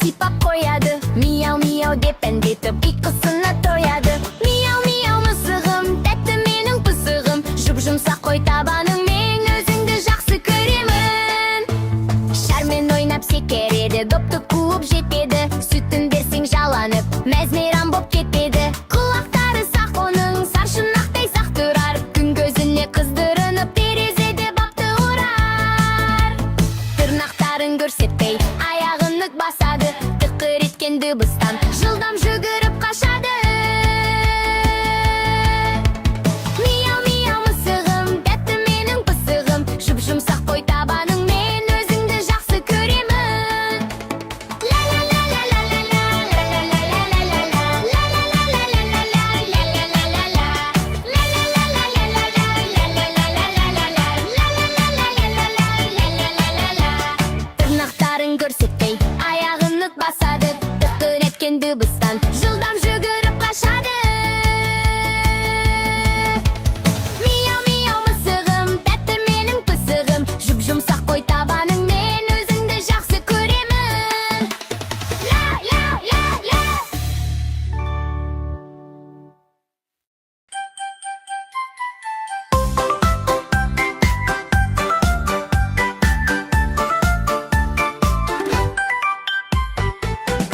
Sipap koyады, miyau miyau деп әндетіп ұйқысына тояды. Мияу мияу мысығым, тәтті менің пысығым, жұп-жұмсақ қой табаның, мен өзіңді жақсы көремін. Шармен ойнап секереді, допты қуып жетпеді, сүтін берсең жаланып, мәз-мейрам боп кетпеді. Құлақтары сақ оның, саршынақтай сақ тұрар, күн көзіне қыздырынып, терезеде бапты ұрар. Тырнақтарын көрсетпей, аяғын нүк басады, тықыр еткен дыбыстан жылдам жүгіріп қашады. Мияу мияу мысығым, тәтті менің пысығым, жұп-жұмсақ қой табаның, мен өзіңді жақсы көремін. Тырнақтарын көрсетпей, аяғын нүк басады, тықыр еткен дыбыстан жылдам жүгіріп қашады. Мияу мияу мысығым, тәтті менің пысығым, жұп-жұмсақ қой табаның, мен өзіңді жақсы көремін.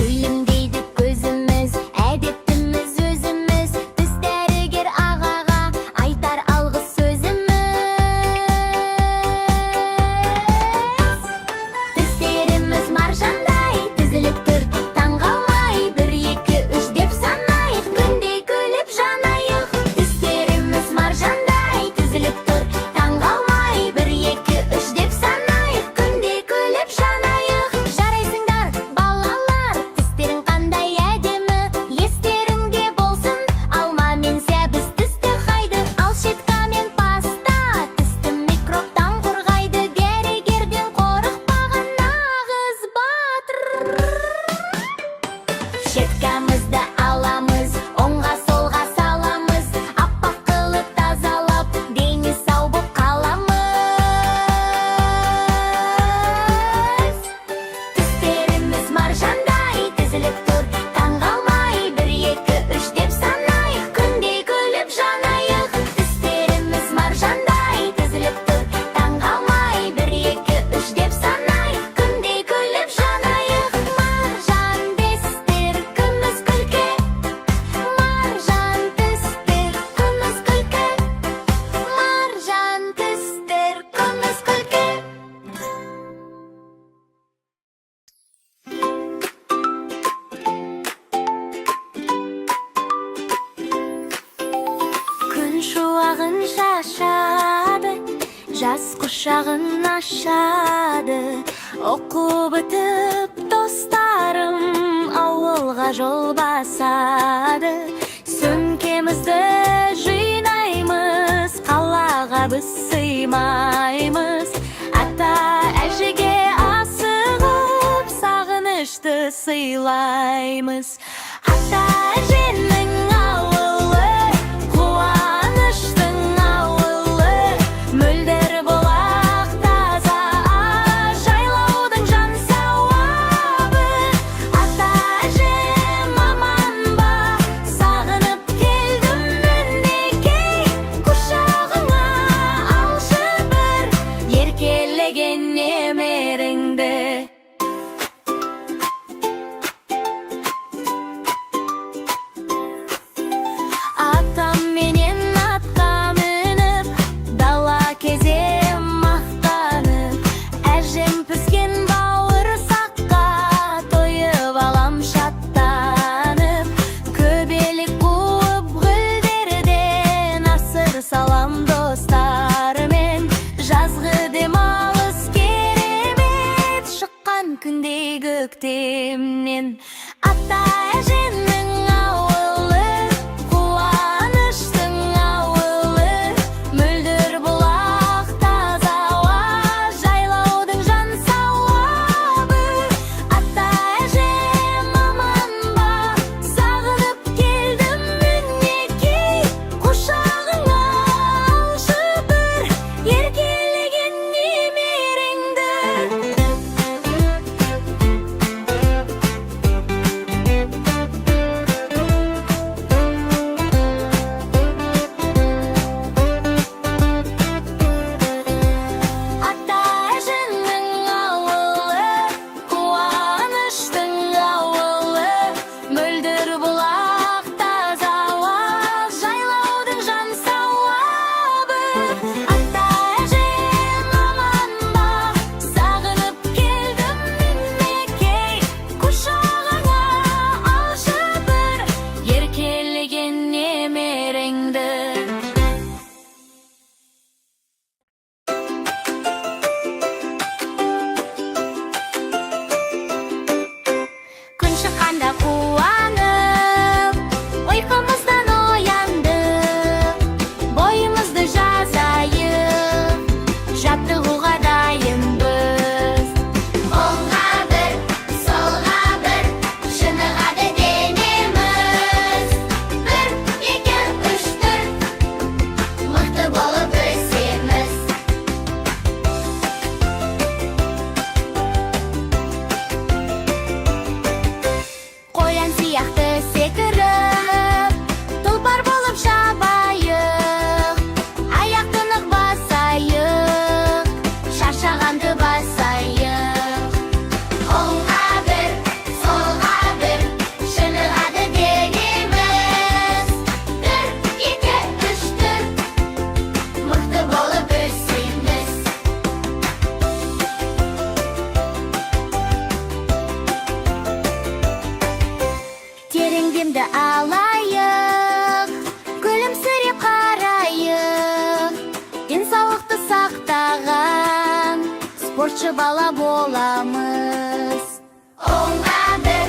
Күлімдейді көзіміз, әдеттіміз өзіміз, тіс дәрігер ағаға айтар алғыс сөзіміз. Тістеріміз маржандай тізіліп тұр, таңғалмай, 1, 2, 3 деп санайық, күндей күліп жанайық. Тістеріміз маржандай тізіліп тұр, таңғалмай, 1, 2, 3 деп санайық, күндей күліп жанайық. Жарайсыңдар балалар, тістерің қандай әдемі, естеріңде болсын, алма мен сәбіз тісті қайды, ал щетка мен паста тісті микробтан қорғайды, дәрігерден қорықпаған нағыз батыр. Щеткамызды аламыз, оңға солға саламыз, аппақ қылып тазалап, дені сау боп қаламыз. Тістеріміз маржандай тізіліп тұр, таңғалмай, 1, 2, 3 деп санайық, күндей күліп жанайық. Тістеріміз маржандай тізіліп тұр, таңғалмай, 1, 2, 3 деп санайық, күндей күліп жанайық. Маржан тістер, күміс күлкі, маржан тістер, күміс күлкі, маржан тістер, күміс күлкі. Күн шуағын шашады, жас құшағын ашады, оқу бітіп достарым ауылға жол басады. Сөмкемізді жинаймыз, қалаға біз сыймаймыз, ата әжеге асығып сағынышты сыйлаймыз. Ата әженің ауылы, қуаныштың ауылы, мөлдір бұлақ таза, жайлаудың жан сауабы. Ата әжем аман ба, сағынып келдім мінекей, құшағыңа алшы бір еркелеген немереңді. Атам менен атқа мініп, дала кезем мақтанып, әжем піскен бауырсаққа тойып алам шаттанып. Көбелек қуып гүлдерден асыр салам достармен, жазғы демалыс керемет, шыққан күндей көктемнен. Ата әженің ауылы, қуаныштың ауылы, мөлдір бұлақ таза ауа, жайлаудың жан сауабы. Ата әжем аман ба, сағынып келдім мінекей, құшағыңа спортчу бала боламыз. Оңғады